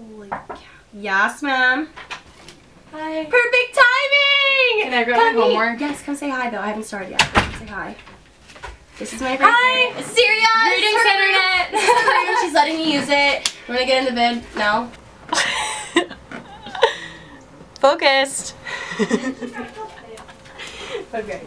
Holy cow. Yes, ma'am. Hi. Perfect timing! Can I grab my homework? Yes, come say hi though. I haven't started yet. Come say hi. This is my friend. Hi! Serious! Greetings, Internet! She's letting me use it. You wanna get in the vid? No? Focused. Okay.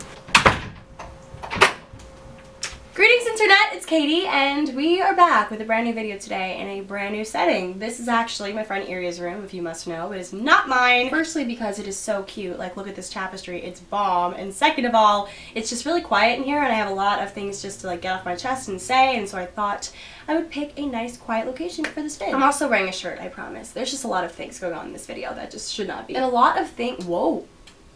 Greetings, Internet! It's Katie, and we are back with a brand new video today in a brand new setting. This is actually my friend Aria's room, if you must know. It is not mine. Firstly, because it is so cute. Like, look at this tapestry. It's bomb. And second of all, it's just really quiet in here, and I have a lot of things just to like get off my chest and say, and so I thought I would pick a nice, quiet location for this vid. I'm also wearing a shirt, I promise. There's just a lot of things going on in this video that just should not be. And a lot of things— whoa!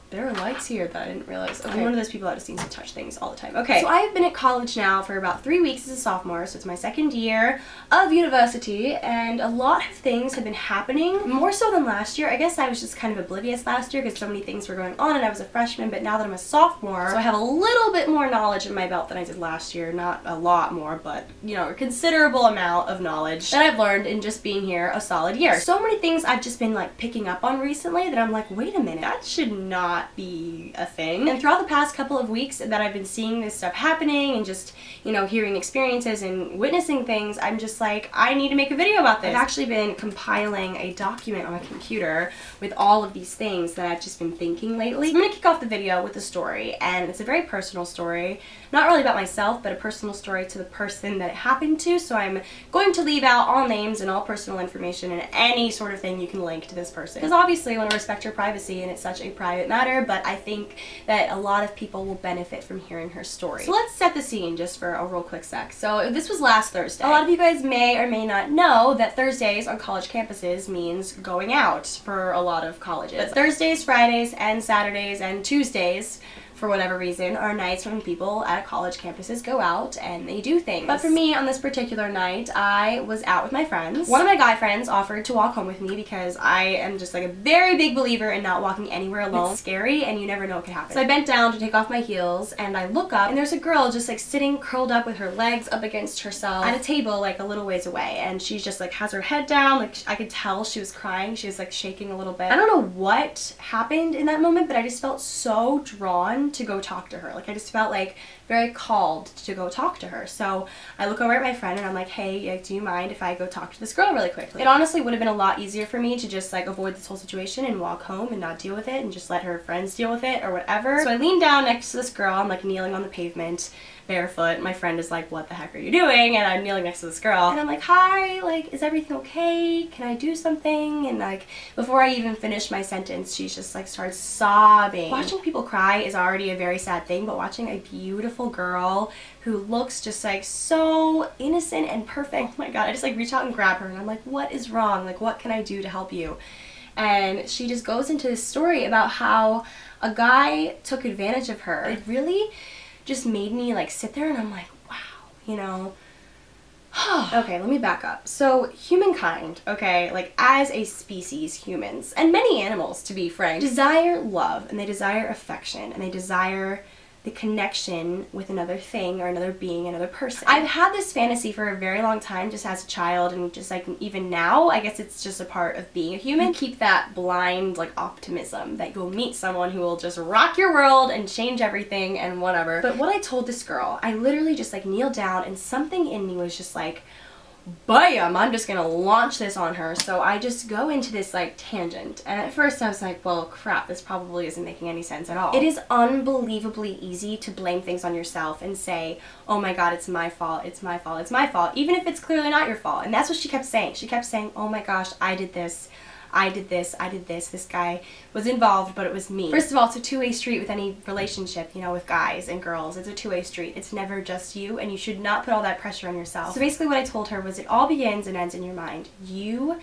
There are lights here that I didn't realize. Okay. I'm one of those people that just needs to touch things all the time. Okay, so I've been at college now for about 3 weeks as a sophomore, so it's my second year of university, and a lot of things have been happening, more so than last year. I guess I was just kind of oblivious last year because so many things were going on and I was a freshman, but now that I'm a sophomore, so I have a little bit more knowledge in my belt than I did last year. Not a lot more, but, you know, a considerable amount of knowledge that I've learned in just being here a solid year. So many things I've just been, like, picking up on recently that I'm like, wait a minute, that should not be a thing. And throughout the past couple of weeks that I've been seeing this stuff happening and just, you know, hearing experiences and witnessing things, I'm just like, I need to make a video about this. I've actually been compiling a document on my computer with all of these things that I've just been thinking lately. So I'm gonna kick off the video with a story, and it's a very personal story. Not really about myself, but a personal story to the person that it happened to, so I'm going to leave out all names and all personal information and any sort of thing you can link to this person. Because obviously I want to respect her privacy and it's such a private matter, but I think that a lot of people will benefit from hearing her story. So let's set the scene just for a real quick sec. So this was last Thursday. A lot of you guys may or may not know that Thursdays on college campuses means going out for a lot of colleges. But Thursdays, Fridays, and Saturdays, and Tuesdays, for whatever reason, are nights when people at college campuses go out and they do things. But for me, on this particular night, I was out with my friends. One of my guy friends offered to walk home with me because I am just like a very big believer in not walking anywhere alone. It's scary and you never know what could happen. So I bent down to take off my heels and I look up and there's a girl just like sitting curled up with her legs up against herself at a table like a little ways away, and she's just like has her head down, like I could tell she was crying. She was like shaking a little bit. I don't know what happened in that moment, but I just felt so drawn to go talk to her. Like I just felt like very called to go talk to her. So I look over at my friend and I'm like, hey, like, do you mind if I go talk to this girl really quickly? It honestly would have been a lot easier for me to just like avoid this whole situation and walk home and not deal with it and just let her friends deal with it or whatever. So I lean down next to this girl. I'm like kneeling on the pavement barefoot. My friend is like, what the heck are you doing? And I'm kneeling next to this girl and I'm like, hi, like, is everything okay? Can I do something? And like before I even finish my sentence, she's just like starts sobbing. Watching people cry is already a very sad thing, but watching a beautiful girl who looks just like so innocent and perfect, oh my god, I just like reach out and grab her and I'm like, what is wrong? Like, what can I do to help you? And she just goes into this story about how a guy took advantage of her. It really just made me like sit there and I'm like, wow, you know. Okay, let me back up. So humankind, okay, like as a species, humans, and many animals to be frank, desire love and they desire affection and they desire the connection with another thing or another being, another person. I've had this fantasy for a very long time, just as a child, and just like even now, I guess it's just a part of being a human. Keep that blind like optimism that you'll meet someone who will just rock your world and change everything and whatever. But what I told this girl, I literally just like kneeled down and something in me was just like, bam, I'm just gonna launch this on her. So I just go into this like tangent, and at first I was like, well crap, this probably isn't making any sense at all. It is unbelievably easy to blame things on yourself and say, oh my god, it's my fault, it's my fault, it's my fault, even if it's clearly not your fault. And that's what she kept saying. She kept saying, oh my gosh, I did this, I did this, I did this guy was involved, but it was me. First of all, it's a two-way street with any relationship, you know, with guys and girls. It's a two-way street. It's never just you, and you should not put all that pressure on yourself. So basically what I told her was it all begins and ends in your mind. You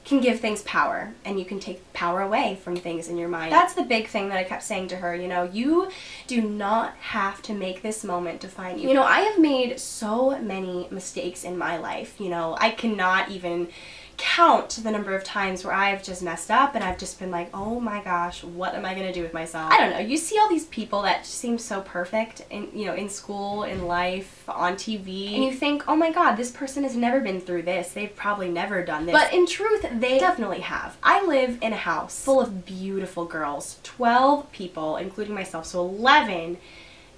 can give things power, and you can take power away from things in your mind. That's the big thing that I kept saying to her, you know, you do not have to make this moment define you. You know, I have made so many mistakes in my life, you know, I cannot even count the number of times where I've just messed up and I've just been like, oh my gosh, what am I gonna do with myself? I don't know. You see all these people that seem so perfect in, you know, in school, in life, on TV, and you think, oh my god, this person has never been through this. They've probably never done this. But in truth, they definitely have. I live in a house full of beautiful girls. 12 people, including myself, so 11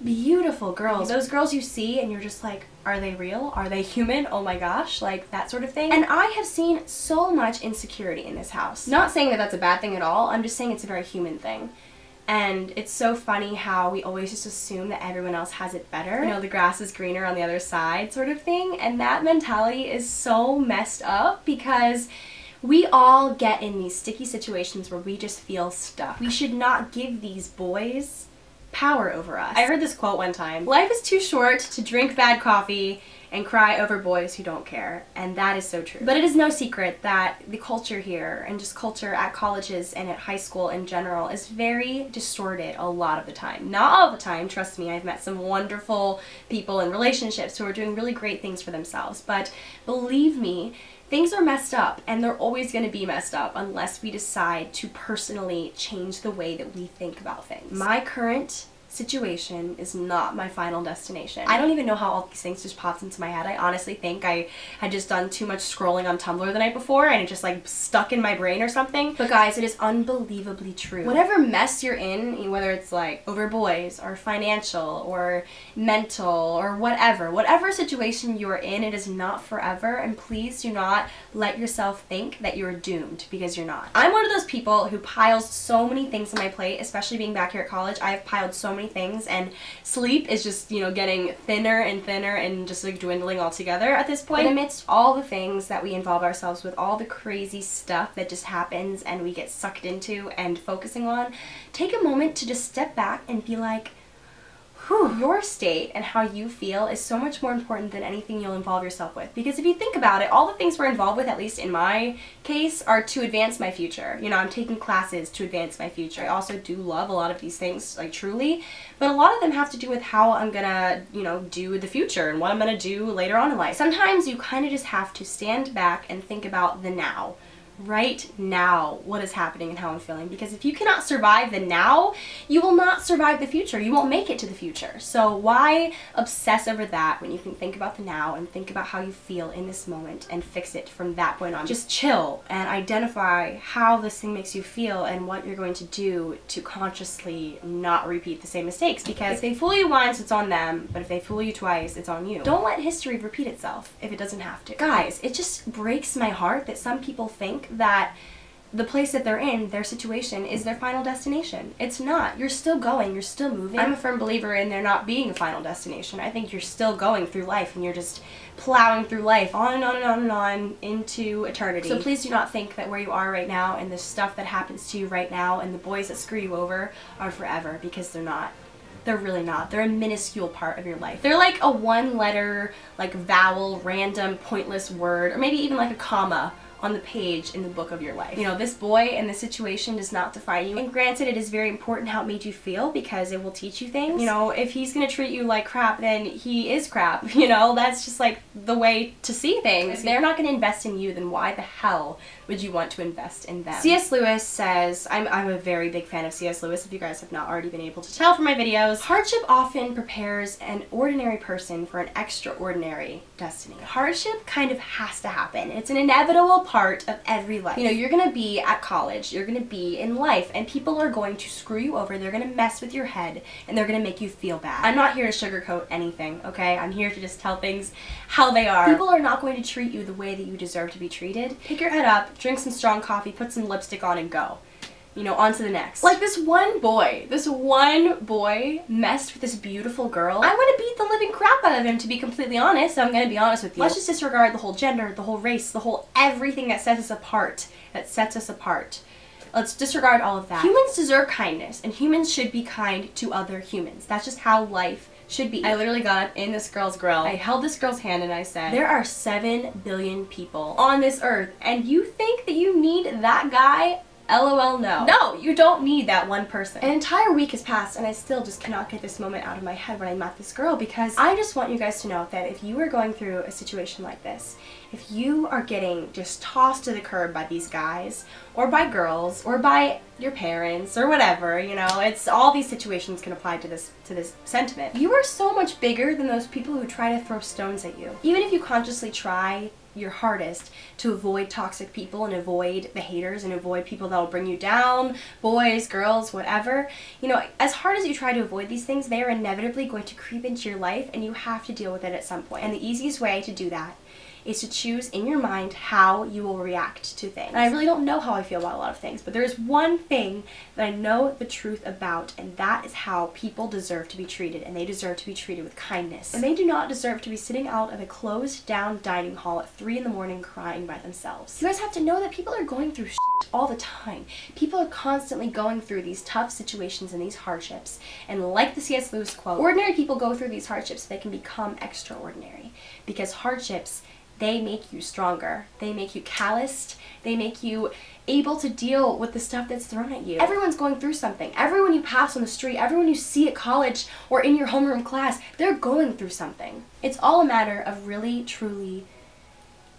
beautiful girls. Those girls you see and you're just like, are they real? Are they human? Oh my gosh, like that sort of thing. And I have seen so much insecurity in this house. Not saying that that's a bad thing at all, I'm just saying it's a very human thing. And it's so funny how we always just assume that everyone else has it better. You know, the grass is greener on the other side sort of thing. And that mentality is so messed up because we all get in these sticky situations where we just feel stuck. We should not give these boys power over us. I heard this quote one time: life is too short to drink bad coffee and cry over boys who don't care. And that is so true. But it is no secret that the culture here, and just culture at colleges and at high school in general, is very distorted a lot of the time. Not all the time, trust me, I've met some wonderful people in relationships who are doing really great things for themselves, but believe me, things are messed up, and they're always going to be messed up unless we decide to personally change the way that we think about things. My current situation is not my final destination. I don't even know how all these things just popped into my head. I honestly think I had just done too much scrolling on Tumblr the night before and it just like stuck in my brain or something. But guys, it is unbelievably true. Whatever mess you're in, whether it's like over boys or financial or mental or whatever situation you're in, it is not forever, and please do not let yourself think that you're doomed, because you're not. I'm one of those people who piles so many things on my plate, especially being back here at college. I've piled so many things, and sleep is just, you know, getting thinner and thinner and just like dwindling altogether at this point. But amidst all the things that we involve ourselves with, all the crazy stuff that just happens and we get sucked into and focusing on, take a moment to just step back and be like, whew, your state and how you feel is so much more important than anything you'll involve yourself with. Because if you think about it, all the things we're involved with, at least in my case, are to advance my future. You know, I'm taking classes to advance my future. I also do love a lot of these things, like truly, but a lot of them have to do with how I'm gonna, you know, do the future and what I'm gonna do later on in life. Sometimes you kind of just have to stand back and think about the now. Right now, what is happening and how I'm feeling, because if you cannot survive the now, you will not survive the future. You won't make it to the future. So why obsess over that when you can think about the now and think about how you feel in this moment and fix it from that point on? Just chill and identify how this thing makes you feel and what you're going to do to consciously not repeat the same mistakes, because if they fool you once, it's on them, but if they fool you twice, it's on you. Don't let history repeat itself if it doesn't have to. Guys, it just breaks my heart that some people think that the place that they're in, their situation, is their final destination. It's not. You're still going. You're still moving. I'm a firm believer in there not being a final destination. I think you're still going through life, and you're just plowing through life on and on and on and on into eternity. So please do not think that where you are right now and the stuff that happens to you right now and the boys that screw you over are forever, because they're not. They're really not. They're a minuscule part of your life. They're like a one-letter, like vowel, random, pointless word, or maybe even like a comma on the page in the book of your life. You know, this boy and this situation does not define you. And granted, it is very important how it made you feel, because it will teach you things. You know, if he's gonna treat you like crap, then he is crap. You know, that's just like the way to see things. If they're not gonna invest in you, then why the hell would you want to invest in them? C.S. Lewis says, I'm a very big fan of C.S. Lewis, if you guys have not already been able to tell from my videos, hardship often prepares an ordinary person for an extraordinary destiny. Hardship kind of has to happen. It's an inevitable part of every life. You know, you're gonna be at college, you're gonna be in life, and people are going to screw you over, they're gonna mess with your head, and they're gonna make you feel bad. I'm not here to sugarcoat anything, okay? I'm here to just tell things how they are. People are not going to treat you the way that you deserve to be treated. Pick your head up, drink some strong coffee, put some lipstick on, and go. You know, on to the next. Like this one boy messed with this beautiful girl. I want to beat the living crap out of him, to be completely honest. I'm gonna be honest with you. Let's just disregard the whole gender, the whole race, the whole everything that sets us apart. Let's disregard all of that. Humans deserve kindness, and humans should be kind to other humans. That's just how life should be. I literally got up in this girl's grill. I held this girl's hand and I said, there are 7 billion people on this earth, and you think that you need that guy LOL no. No, you don't need that one person. An entire week has passed and I still just cannot get this moment out of my head when I met this girl, because I just want you guys to know that if you are going through a situation like this, if you are getting just tossed to the curb by these guys, or by girls, or by your parents, or whatever, you know, it's all these situations can apply to this sentiment. You are so much bigger than those people who try to throw stones at you. Even if you consciously try your hardest to avoid toxic people and avoid the haters and avoid people that will bring you down, boys, girls, whatever, you know, as hard as you try to avoid these things, they are inevitably going to creep into your life and you have to deal with it at some point. And the easiest way to do that is to choose in your mind how you will react to things. And I really don't know how I feel about a lot of things, but there is one thing that I know the truth about, and that is how people deserve to be treated, and they deserve to be treated with kindness. And they do not deserve to be sitting out of a closed down dining hall at 3 in the morning crying by themselves. You guys have to know that people are going through shit all the time. People are constantly going through these tough situations and these hardships. And like the C.S. Lewis quote, ordinary people go through these hardships so they can become extraordinary. Because hardships, they make you stronger. They make you calloused. They make you able to deal with the stuff that's thrown at you. Everyone's going through something. Everyone you pass on the street, everyone you see at college or in your homeroom class, they're going through something. It's all a matter of really, truly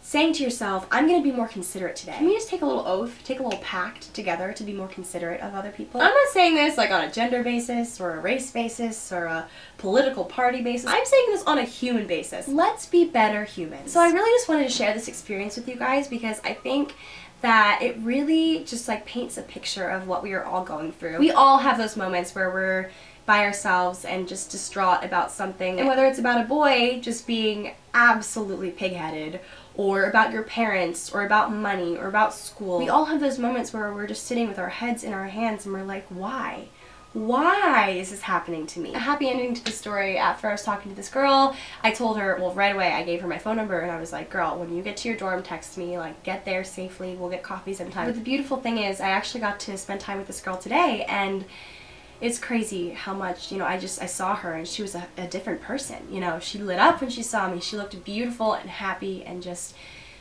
saying to yourself, I'm going to be more considerate today. Can we just take a little oath, take a little pact together to be more considerate of other people? I'm not saying this like on a gender basis or a race basis or a political party basis. I'm saying this on a human basis. Let's be better humans. So I really just wanted to share this experience with you guys because I think that it really just like paints a picture of what we are all going through. We all have those moments where we're by ourselves and just distraught about something, and whether it's about a boy just being absolutely pig-headed, or about your parents, or about money, or about school. We all have those moments where we're just sitting with our heads in our hands and we're like, why? Why is this happening to me? A happy ending to the story. After I was talking to this girl, I told her, well, right away I gave her my phone number and I was like, girl, when you get to your dorm, text me, like, get there safely, we'll get coffee sometime. But the beautiful thing is I actually got to spend time with this girl today, and it's crazy how much, you know, I saw her and she was a different person. You know, she lit up when she saw me. She looked beautiful and happy and just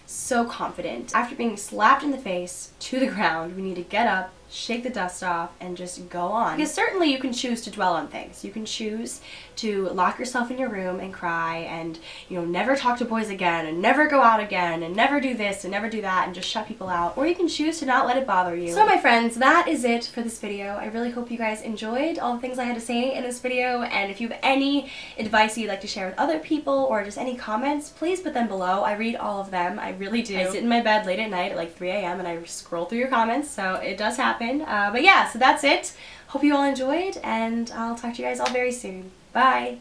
so confident. After being slapped in the face to the ground, we need to get up, shake the dust off, and just go on. Because certainly you can choose to dwell on things. You can choose to lock yourself in your room and cry and, you know, never talk to boys again and never go out again and never do this and never do that and just shut people out. Or you can choose to not let it bother you. So my friends, that is it for this video. I really hope you guys enjoyed all the things I had to say in this video, and if you have any advice you'd like to share with other people or just any comments, please put them below. I read all of them. I really do. I sit in my bed late at night at like 3 a.m. and I scroll through your comments, so it does happen. But yeah, so that's it. Hope you all enjoyed, and I'll talk to you guys all very soon. Bye!